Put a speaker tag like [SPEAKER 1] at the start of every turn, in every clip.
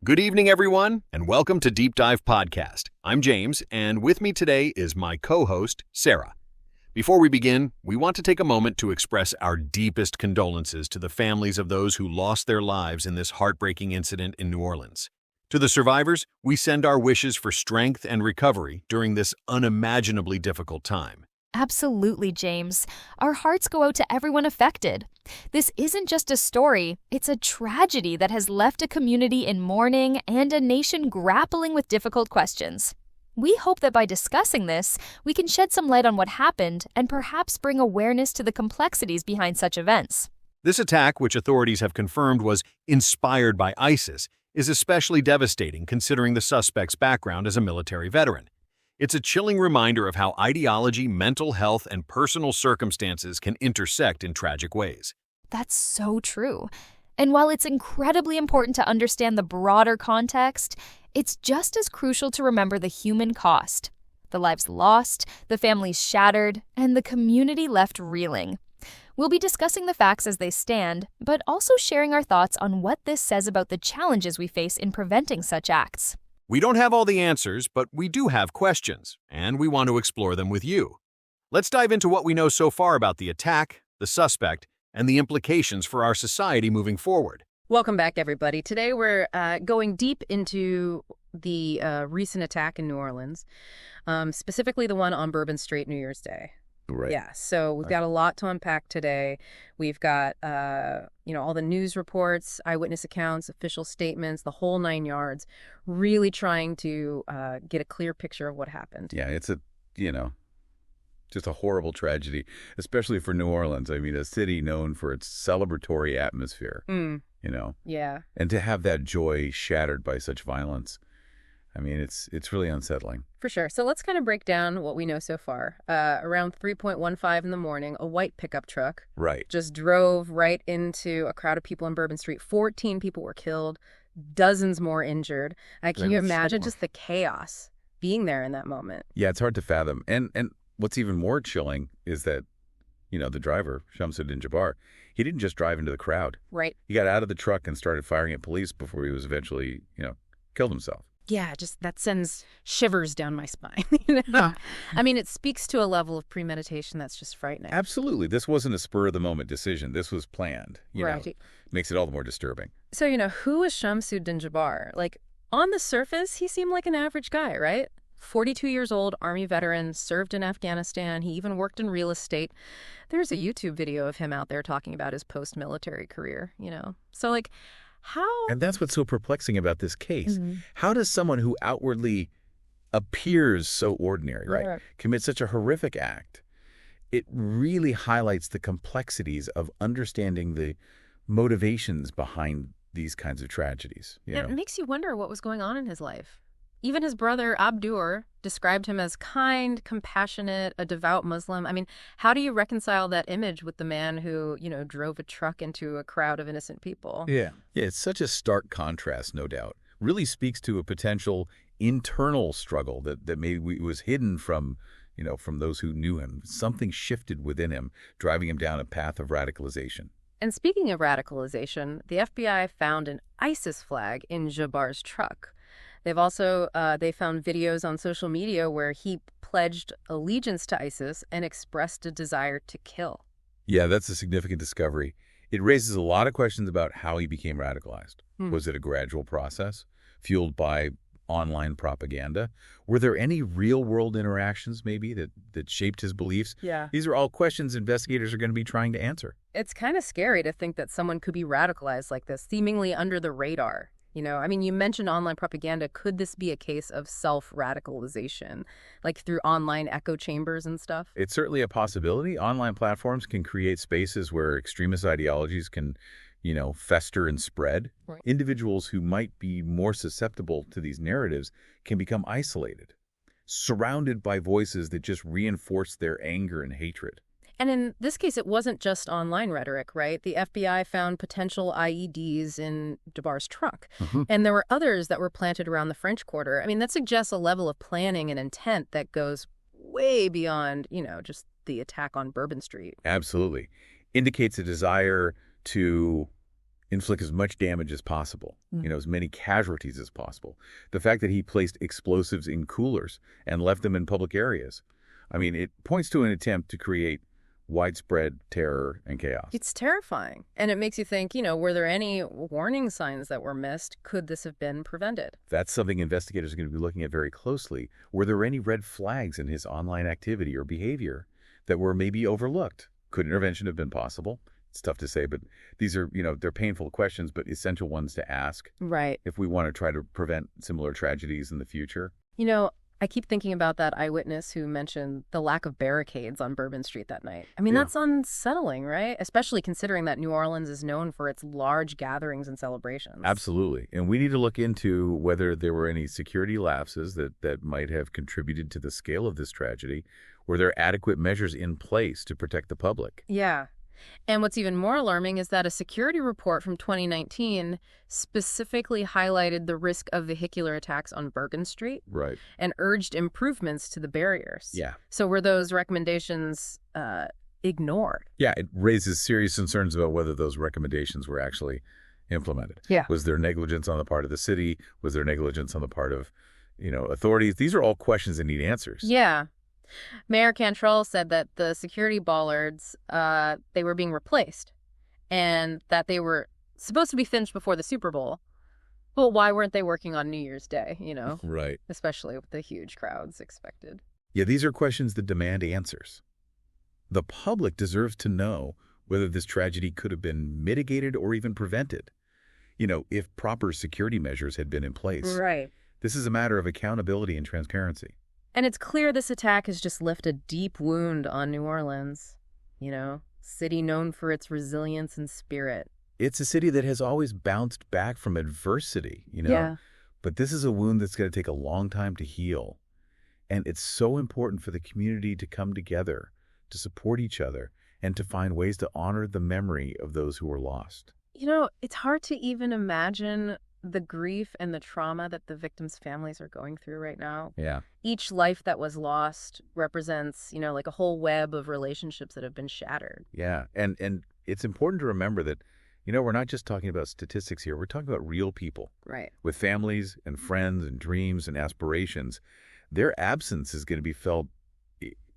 [SPEAKER 1] Good evening, everyone, and welcome to Deep Dive Podcast. I'm James, and with me today is my co-host, Sarah. Before we begin, we want to take a moment to express our deepest condolences to the families of those who lost their lives in this heartbreaking incident in New Orleans. To the survivors, we send our wishes for strength and recovery during this unimaginably difficult time.
[SPEAKER 2] Absolutely, James. Our hearts go out to everyone affected. This isn't just a story, it's a tragedy that has left a community in mourning and a nation grappling with difficult questions. We hope that by discussing this, we can shed some light on what happened and perhaps bring awareness to the complexities behind such events.
[SPEAKER 1] This attack, which authorities have confirmed was inspired by ISIS, is especially devastating considering the suspect's background as a military veteran. It's a chilling reminder of how ideology, mental health, and personal circumstances can intersect in tragic ways.
[SPEAKER 2] That's so true. And while it's incredibly important to understand the broader context, it's just as crucial to remember the human cost. The lives lost, the families shattered, and the community left reeling. We'll be discussing the facts as they stand, but also sharing our thoughts on what this says about the challenges we face in preventing such acts.
[SPEAKER 1] We don't have all the answers, but we do have questions, and we want to explore them with you. Let's dive into what we know so far about the attack, the suspect, and the implications for our society moving forward.
[SPEAKER 3] Welcome back, everybody. Today we're going deep into the recent attack in New Orleans, specifically the one on Bourbon Street New Year's Day.
[SPEAKER 4] Right.
[SPEAKER 3] Yeah, so we've got a lot to unpack today. We've got, all the news reports, eyewitness accounts, official statements, the whole 9 yards, really trying to get a clear picture of what happened.
[SPEAKER 4] Yeah, it's just a horrible tragedy, especially for New Orleans. I mean, a city known for its celebratory atmosphere,
[SPEAKER 3] Yeah.
[SPEAKER 4] And to have that joy shattered by such violence, I mean, it's really unsettling.
[SPEAKER 3] For sure. So let's kind of break down what we know so far. Around 3:15 in the morning, a white pickup truck just drove right into a crowd of people on Bourbon Street. 14 people were killed, dozens more injured. Can you imagine just the chaos being there in that moment?
[SPEAKER 4] Yeah, it's hard to fathom. And what's even more chilling is that, the driver, Shamsuddin Jabbar, he didn't just drive into the crowd.
[SPEAKER 3] Right.
[SPEAKER 4] He got out of the truck and started firing at police before he was eventually, killed himself.
[SPEAKER 3] Yeah, just that sends shivers down my spine. I mean, it speaks to a level of premeditation that's just frightening.
[SPEAKER 4] Absolutely. This wasn't a spur-of-the-moment decision. This was planned.
[SPEAKER 3] Right.
[SPEAKER 4] Makes it all the more disturbing.
[SPEAKER 3] So, who is Shamsuddin Jabbar? On the surface, he seemed like an average guy, right? 42 years old, Army veteran, served in Afghanistan. He even worked in real estate. There's a YouTube video of him out there talking about his post-military career, So, how?
[SPEAKER 4] And that's what's so perplexing about this case. Mm-hmm. How does someone who outwardly appears so ordinary, commit such a horrific act? It really highlights the complexities of understanding the motivations behind these kinds of tragedies.
[SPEAKER 3] It makes you wonder what was going on in his life. Even his brother, Abdur, described him as kind, compassionate, a devout Muslim. I mean, how do you reconcile that image with the man who, drove a truck into a crowd of innocent people?
[SPEAKER 4] Yeah, it's such a stark contrast, no doubt. Really speaks to a potential internal struggle that maybe was hidden from those who knew him. Something shifted within him, driving him down a path of radicalization.
[SPEAKER 3] And speaking of radicalization, the FBI found an ISIS flag in Jabbar's truck. They've also they found videos on social media where he pledged allegiance to ISIS and expressed a desire to kill.
[SPEAKER 4] Yeah, that's a significant discovery. It raises a lot of questions about how he became radicalized. Was it a gradual process fueled by online propaganda? Were there any real-world interactions maybe that shaped his beliefs?
[SPEAKER 3] Yeah.
[SPEAKER 4] These are all questions investigators are going to be trying to answer.
[SPEAKER 3] It's kind of scary to think that someone could be radicalized like this, seemingly under the radar. You mentioned online propaganda. Could this be a case of self-radicalization, like through online echo chambers and stuff?
[SPEAKER 4] It's certainly a possibility. Online platforms can create spaces where extremist ideologies can, fester and spread.
[SPEAKER 3] Right.
[SPEAKER 4] Individuals who might be more susceptible to these narratives can become isolated, surrounded by voices that just reinforce their anger and hatred.
[SPEAKER 3] And in this case, it wasn't just online rhetoric, right? The FBI found potential IEDs in Jabbar's truck. Mm-hmm. And there were others that were planted around the French Quarter. I mean, that suggests a level of planning and intent that goes way beyond, just the attack on Bourbon Street.
[SPEAKER 4] Absolutely. Indicates a desire to inflict as much damage as possible, as many casualties as possible. The fact that he placed explosives in coolers and left them in public areas, I mean, it points to an attempt to create widespread terror and chaos.
[SPEAKER 3] It's terrifying. And it makes you think, were there any warning signs that were missed? Could this have been prevented?
[SPEAKER 4] That's something investigators are going to be looking at very closely. Were there any red flags in his online activity or behavior that were maybe overlooked? Could intervention have been possible? It's tough to say, but these are, they're painful questions, but essential ones to ask.
[SPEAKER 3] Right.
[SPEAKER 4] If we want to try to prevent similar tragedies in the future.
[SPEAKER 3] I keep thinking about that eyewitness who mentioned the lack of barricades on Bourbon Street that night. I mean, That's unsettling, right? Especially considering that New Orleans is known for its large gatherings and celebrations.
[SPEAKER 4] Absolutely. And we need to look into whether there were any security lapses that might have contributed to the scale of this tragedy. Were there adequate measures in place to protect the public?
[SPEAKER 3] Yeah. And what's even more alarming is that a security report from 2019 specifically highlighted the risk of vehicular attacks on Bergen Street.
[SPEAKER 4] Right.
[SPEAKER 3] And urged improvements to the barriers.
[SPEAKER 4] Yeah.
[SPEAKER 3] So were those recommendations ignored?
[SPEAKER 4] Yeah, it raises serious concerns about whether those recommendations were actually implemented.
[SPEAKER 3] Yeah.
[SPEAKER 4] Was there negligence on the part of the city? Was there negligence on the part of, authorities? These are all questions that need answers.
[SPEAKER 3] Yeah. Mayor Cantrell said that the security bollards, they were being replaced and that they were supposed to be finished before the Super Bowl. Well, why weren't they working on New Year's Day,
[SPEAKER 4] Right.
[SPEAKER 3] Especially with the huge crowds expected.
[SPEAKER 4] Yeah, these are questions that demand answers. The public deserves to know whether this tragedy could have been mitigated or even prevented, if proper security measures had been in place.
[SPEAKER 3] Right.
[SPEAKER 4] This is a matter of accountability and transparency.
[SPEAKER 3] And it's clear this attack has just left a deep wound on New Orleans, city known for its resilience and spirit.
[SPEAKER 4] It's a city that has always bounced back from adversity,
[SPEAKER 3] Yeah.
[SPEAKER 4] But this is a wound that's going to take a long time to heal. And it's so important for the community to come together, to support each other, and to find ways to honor the memory of those who were lost.
[SPEAKER 3] It's hard to even imagine the grief and the trauma that the victims' families are going through right now.
[SPEAKER 4] Yeah.
[SPEAKER 3] Each life that was lost represents, like a whole web of relationships that have been shattered.
[SPEAKER 4] Yeah. And it's important to remember that, we're not just talking about statistics here. We're talking about real people.
[SPEAKER 3] Right.
[SPEAKER 4] With families and friends and dreams and aspirations. Their absence is going to be felt,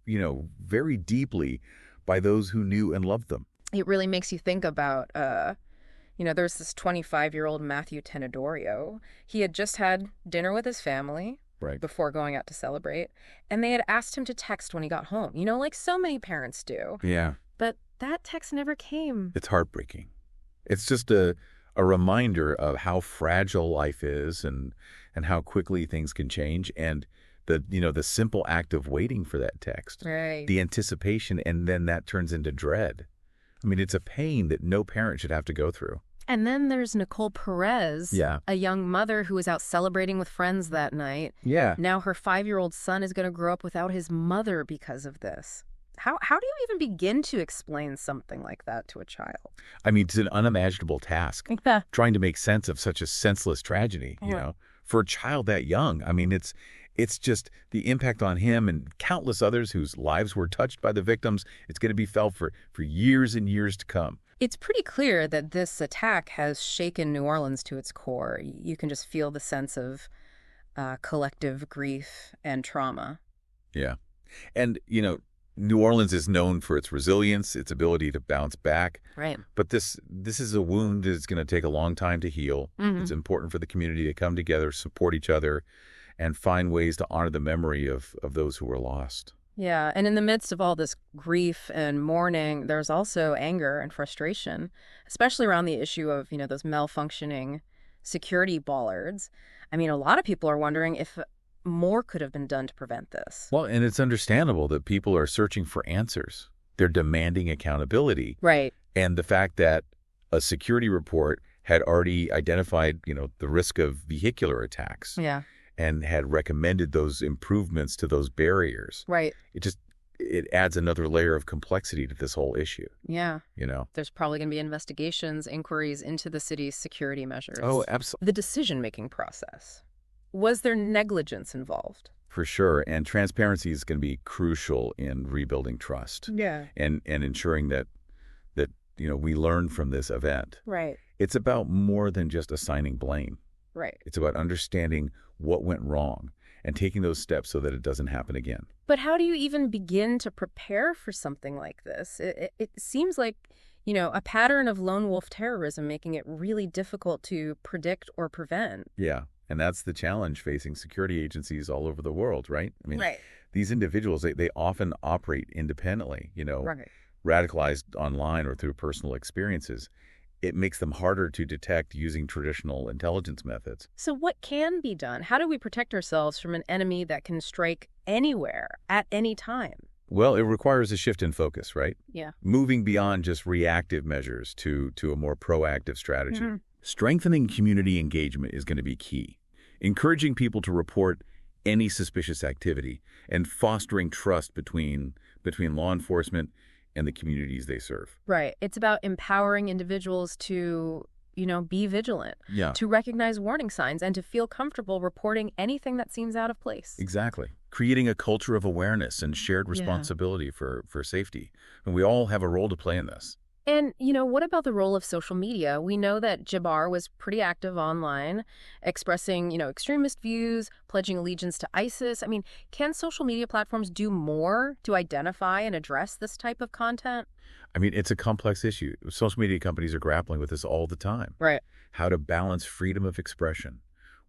[SPEAKER 4] very deeply by those who knew and loved them.
[SPEAKER 3] It really makes you think about there's this 25-year-old Matthew Tenedorio. He had just had dinner with his family before going out to celebrate, and they had asked him to text when he got home, like so many parents do.
[SPEAKER 4] Yeah.
[SPEAKER 3] But that text never came.
[SPEAKER 4] It's heartbreaking. It's just a reminder of how fragile life is and how quickly things can change, and the simple act of waiting for that text.
[SPEAKER 3] Right.
[SPEAKER 4] The anticipation, and then that turns into dread. I mean, it's a pain that no parent should have to go through.
[SPEAKER 3] And then there's Nicole Perez, a young mother who was out celebrating with friends that night.
[SPEAKER 4] Yeah.
[SPEAKER 3] Now her 5-year-old son is going to grow up without his mother because of this. How do you even begin to explain something like that to a child?
[SPEAKER 4] I mean, it's an unimaginable task.
[SPEAKER 3] Yeah.
[SPEAKER 4] Trying to make sense of such a senseless tragedy, for a child that young. I mean, it's just the impact on him and countless others whose lives were touched by the victims. It's going to be felt for years and years to come.
[SPEAKER 3] It's pretty clear that this attack has shaken New Orleans to its core. You can just feel the sense of collective grief and trauma.
[SPEAKER 4] Yeah. And, New Orleans is known for its resilience, its ability to bounce back.
[SPEAKER 3] Right.
[SPEAKER 4] But this is a wound that's going to take a long time to heal. Mm-hmm. It's important for the community to come together, support each other, and find ways to honor the memory of those who were lost.
[SPEAKER 3] Yeah, and in the midst of all this grief and mourning, there's also anger and frustration, especially around the issue of, those malfunctioning security bollards. I mean, a lot of people are wondering if more could have been done to prevent this.
[SPEAKER 4] Well, and it's understandable that people are searching for answers. They're demanding accountability.
[SPEAKER 3] Right.
[SPEAKER 4] And the fact that a security report had already identified, the risk of vehicular attacks.
[SPEAKER 3] Yeah.
[SPEAKER 4] And had recommended those improvements to those barriers.
[SPEAKER 3] Right.
[SPEAKER 4] It adds another layer of complexity to this whole issue.
[SPEAKER 3] Yeah.
[SPEAKER 4] There's
[SPEAKER 3] probably going to be investigations, inquiries into the city's security measures.
[SPEAKER 4] Oh, absolutely.
[SPEAKER 3] The decision-making process. Was there negligence involved?
[SPEAKER 4] For sure. And transparency is going to be crucial in rebuilding trust.
[SPEAKER 3] Yeah.
[SPEAKER 4] And ensuring that we learn from this event.
[SPEAKER 3] Right.
[SPEAKER 4] It's about more than just assigning blame.
[SPEAKER 3] Right.
[SPEAKER 4] It's about understanding what went wrong and taking those steps so that it doesn't happen again.
[SPEAKER 3] But how do you even begin to prepare for something like this? It seems like, a pattern of lone wolf terrorism, making it really difficult to predict or prevent.
[SPEAKER 4] Yeah, and that's the challenge facing security agencies all over the world, right? I mean,
[SPEAKER 3] Right.
[SPEAKER 4] these individuals, they often operate independently,
[SPEAKER 3] Right.
[SPEAKER 4] radicalized online or through personal experiences. It makes them harder to detect using traditional intelligence methods.
[SPEAKER 3] So what can be done? How do we protect ourselves from an enemy that can strike anywhere at any time?
[SPEAKER 4] Well, it requires a shift in focus, right?
[SPEAKER 3] Yeah.
[SPEAKER 4] Moving beyond just reactive measures to a more proactive strategy.
[SPEAKER 3] Mm-hmm.
[SPEAKER 4] Strengthening community engagement is going to be key. Encouraging people to report any suspicious activity and fostering trust between law enforcement and the communities they serve.
[SPEAKER 3] Right. It's about empowering individuals to, be vigilant,
[SPEAKER 4] Yeah,
[SPEAKER 3] to recognize warning signs, and to feel comfortable reporting anything that seems out of place.
[SPEAKER 4] exactly. Creating a culture of awareness and shared responsibility for safety. And we all have a role to play in this.
[SPEAKER 3] And, what about the role of social media? We know that Jabbar was pretty active online, expressing, extremist views, pledging allegiance to ISIS. I mean, can social media platforms do more to identify and address this type of content?
[SPEAKER 4] I mean, it's a complex issue. Social media companies are grappling with this all the time.
[SPEAKER 3] Right.
[SPEAKER 4] How to balance freedom of expression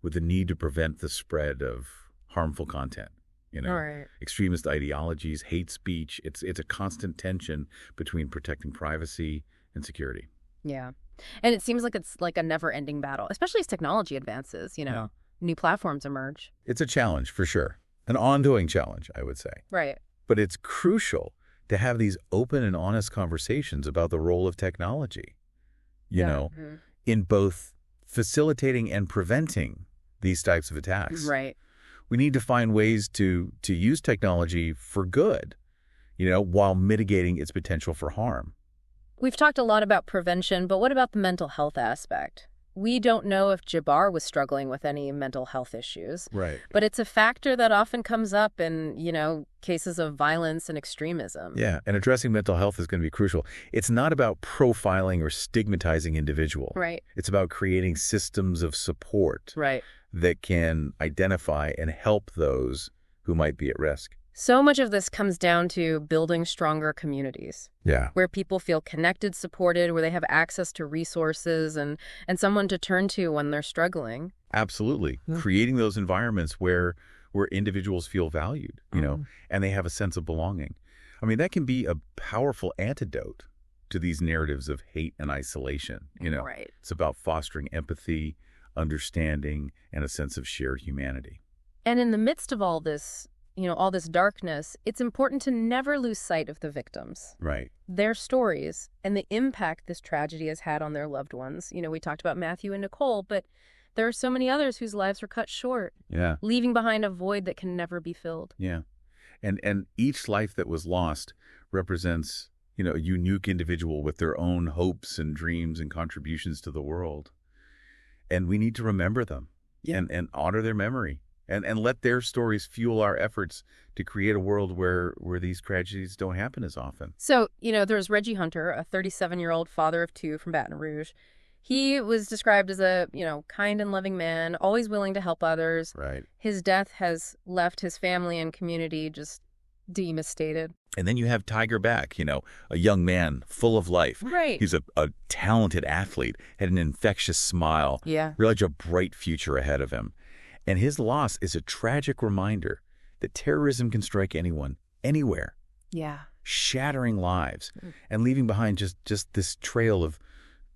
[SPEAKER 4] with the need to prevent the spread of harmful content.
[SPEAKER 3] Right.
[SPEAKER 4] Extremist ideologies, hate speech. It's a constant tension between protecting privacy and security.
[SPEAKER 3] Yeah. And it seems like it's like a never-ending battle, especially as technology advances, new platforms emerge.
[SPEAKER 4] It's a challenge for sure. An ongoing challenge, I would say.
[SPEAKER 3] Right.
[SPEAKER 4] But it's crucial to have these open and honest conversations about the role of technology,
[SPEAKER 3] Mhm.
[SPEAKER 4] in both facilitating and preventing these types of attacks.
[SPEAKER 3] Right.
[SPEAKER 4] We need to find ways to use technology for good, while mitigating its potential for harm.
[SPEAKER 3] We've talked a lot about prevention, but what about the mental health aspect? We don't know if Jabbar was struggling with any mental health issues,
[SPEAKER 4] Right.
[SPEAKER 3] but it's a factor that often comes up in, cases of violence and extremism.
[SPEAKER 4] Yeah, and addressing mental health is going to be crucial. It's not about profiling or stigmatizing individuals.
[SPEAKER 3] Right.
[SPEAKER 4] It's about creating systems of support
[SPEAKER 3] Right.
[SPEAKER 4] that can identify and help those who might be at risk.
[SPEAKER 3] So much of this comes down to building stronger communities
[SPEAKER 4] Yeah.
[SPEAKER 3] where people feel connected, supported, where they have access to resources and someone to turn to when they're struggling.
[SPEAKER 4] Absolutely. Creating those environments where individuals feel valued, and they have a sense of belonging. I mean, that can be a powerful antidote to these narratives of hate and isolation,
[SPEAKER 3] Right.
[SPEAKER 4] It's about fostering empathy, understanding, and a sense of shared humanity.
[SPEAKER 3] And in the midst of all this, all this darkness, it's important to never lose sight of the victims,
[SPEAKER 4] Right.
[SPEAKER 3] their stories, and the impact this tragedy has had on their loved ones. We talked about Matthew and Nicole, but there are so many others whose lives were cut short,
[SPEAKER 4] Yeah.
[SPEAKER 3] leaving behind a void that can never be filled.
[SPEAKER 4] Yeah. And each life that was lost represents, a unique individual with their own hopes and dreams and contributions to the world. And we need to remember them and honor their memory and let their stories fuel our efforts to create a world where these tragedies don't happen as often.
[SPEAKER 3] So, there's Reggie Hunter, a 37-year-old father of two from Baton Rouge. He was described as a, kind and loving man, always willing to help others.
[SPEAKER 4] Right.
[SPEAKER 3] His death has left his family and community just devastated.
[SPEAKER 4] And then you have Tiger Beck, a young man full of life.
[SPEAKER 3] Right.
[SPEAKER 4] He's a talented athlete, had an infectious smile,
[SPEAKER 3] Yeah.
[SPEAKER 4] really a bright future ahead of him. And his loss is a tragic reminder that terrorism can strike anyone, anywhere,
[SPEAKER 3] Yeah.
[SPEAKER 4] shattering lives and leaving behind just this trail of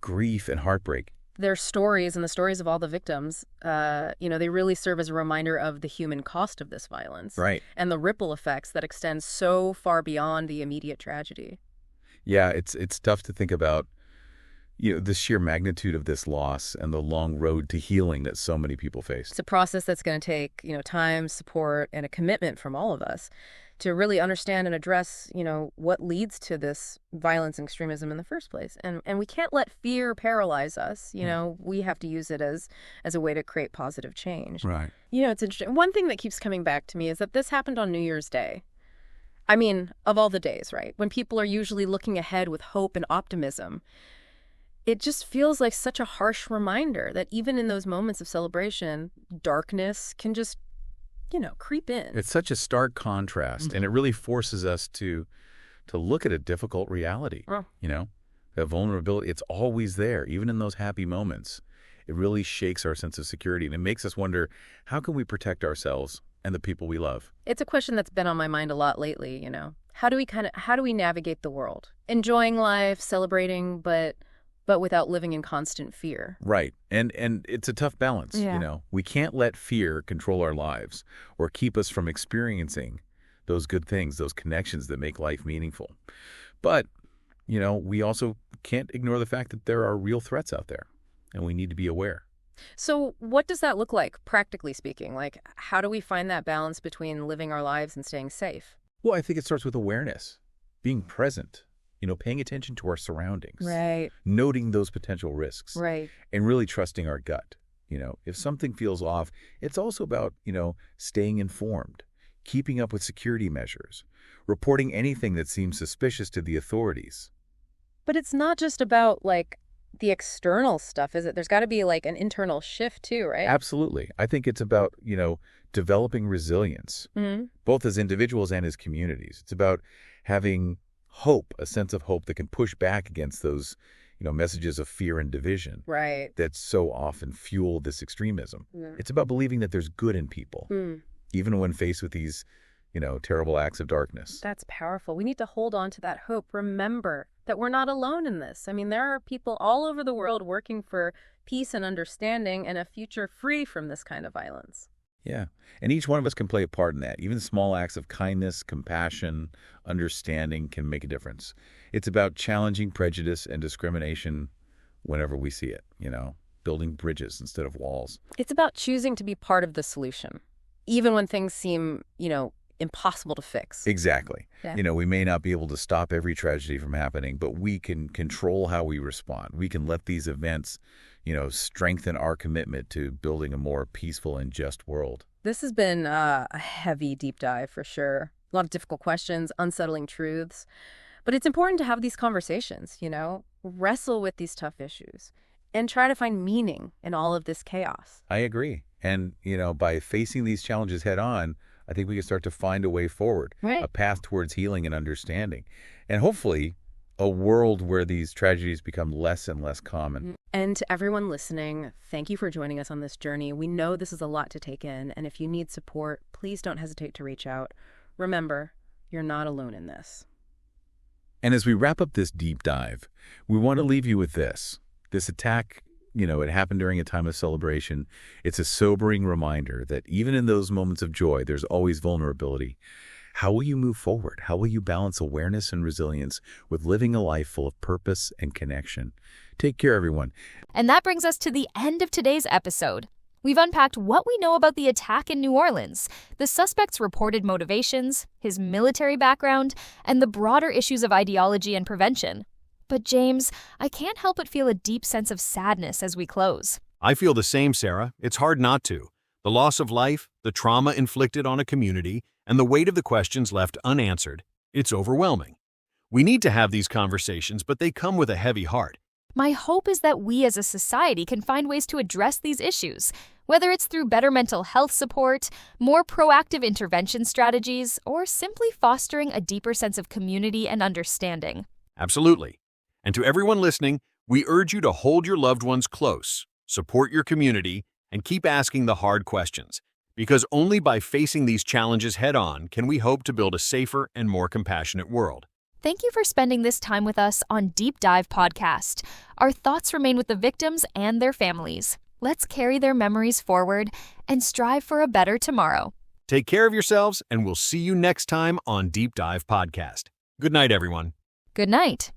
[SPEAKER 4] grief and heartbreak.
[SPEAKER 3] Their stories and the stories of all the victims, they really serve as a reminder of the human cost of this violence.
[SPEAKER 4] Right.
[SPEAKER 3] And the ripple effects that extend so far beyond the immediate tragedy.
[SPEAKER 4] Yeah, it's tough to think about, the sheer magnitude of this loss and the long road to healing that so many people face.
[SPEAKER 3] It's a process that's going to take, time, support, and a commitment from all of us to really understand and address, what leads to this violence and extremism in the first place. And we can't let fear paralyze us. We have to use it as a way to create positive change.
[SPEAKER 4] Right.
[SPEAKER 3] It's interesting. One thing that keeps coming back to me is that this happened on New Year's Day. I mean, of all the days, right? When people are usually looking ahead with hope and optimism. it just feels like such a harsh reminder that even in those moments of celebration, darkness can just, creep in.
[SPEAKER 4] It's such a stark contrast, and it really forces us to look at a difficult reality. That vulnerability, it's always there, even in those happy moments. It really shakes our sense of security, and it makes us wonder, how can we protect ourselves and the people we love?
[SPEAKER 3] It's a question that's been on my mind a lot lately, How do we navigate the world? Enjoying life, celebrating, but without living in constant fear.
[SPEAKER 4] Right. And it's a tough balance, We can't let fear control our lives or keep us from experiencing those good things, those connections that make life meaningful. But, we also can't ignore the fact that there are real threats out there, and we need to be aware.
[SPEAKER 3] So what does that look like, practically speaking? Like, how do we find that balance between living our lives and staying safe?
[SPEAKER 4] Well, I think it starts with awareness, being present, paying attention to our surroundings,
[SPEAKER 3] Right.
[SPEAKER 4] Noting those potential risks,
[SPEAKER 3] Right.
[SPEAKER 4] And really trusting our gut. If something feels off, it's also about, staying informed, keeping up with security measures, reporting anything that seems suspicious to the authorities.
[SPEAKER 3] But it's not just about, the external stuff, is it? There's got to be, an internal shift, too, right?
[SPEAKER 4] Absolutely. I think it's about, developing resilience, both as individuals and as communities. It's about having hope, a sense of hope that can push back against those, messages of fear and division.
[SPEAKER 3] Right.
[SPEAKER 4] That so often fuel this extremism. Yeah. It's about believing that there's good in people, even when faced with these, terrible acts of darkness.
[SPEAKER 3] That's powerful. We need to hold on to that hope. Remember that we're not alone in this. I mean, there are people all over the world working for peace and understanding and a future free from this kind of violence.
[SPEAKER 4] Yeah. And each one of us can play a part in that. Even small acts of kindness, compassion, understanding can make a difference. It's about challenging prejudice and discrimination whenever we see it, building bridges instead of walls.
[SPEAKER 3] It's about choosing to be part of the solution, even when things seem, impossible to fix.
[SPEAKER 4] Exactly.
[SPEAKER 3] Yeah.
[SPEAKER 4] We may not be able to stop every tragedy from happening, but we can control how we respond. We can let these events strengthen our commitment to building a more peaceful and just world.
[SPEAKER 3] This has been a heavy deep dive for sure. A lot of difficult questions, unsettling truths. But it's important to have these conversations, wrestle with these tough issues and try to find meaning in all of this chaos.
[SPEAKER 4] I agree. And, by facing these challenges head on, I think we can start to find a way forward,
[SPEAKER 3] right.
[SPEAKER 4] A path towards healing and understanding. And hopefully a world where these tragedies become less and less common.
[SPEAKER 3] And to everyone listening, thank you for joining us on this journey. We know this is a lot to take in, and if you need support, please don't hesitate to reach out. Remember, you're not alone in this.
[SPEAKER 4] And as we wrap up this deep dive, we want to leave you with this. This attack, it happened during a time of celebration. It's a sobering reminder that even in those moments of joy, there's always vulnerability. How will you move forward? How will you balance awareness and resilience with living a life full of purpose and connection? Take care, everyone.
[SPEAKER 2] And that brings us to the end of today's episode. We've unpacked what we know about the attack in New Orleans, the suspect's reported motivations, his military background, and the broader issues of ideology and prevention. But James, I can't help but feel a deep sense of sadness as we close.
[SPEAKER 1] I feel the same, Sarah. It's hard not to. The loss of life, the trauma inflicted on a community, and the weight of the questions left unanswered, it's overwhelming. We need to have these conversations, but they come with a heavy heart.
[SPEAKER 2] My hope is that we as a society can find ways to address these issues, whether it's through better mental health support, more proactive intervention strategies, or simply fostering a deeper sense of community and understanding.
[SPEAKER 1] Absolutely. And to everyone listening, we urge you to hold your loved ones close, support your community, and keep asking the hard questions. Because only by facing these challenges head-on can we hope to build a safer and more compassionate world.
[SPEAKER 2] Thank you for spending this time with us on Deep Dive Podcast. Our thoughts remain with the victims and their families. Let's carry their memories forward and strive for a better tomorrow.
[SPEAKER 1] Take care of yourselves, and we'll see you next time on Deep Dive Podcast. Good night, everyone.
[SPEAKER 2] Good night.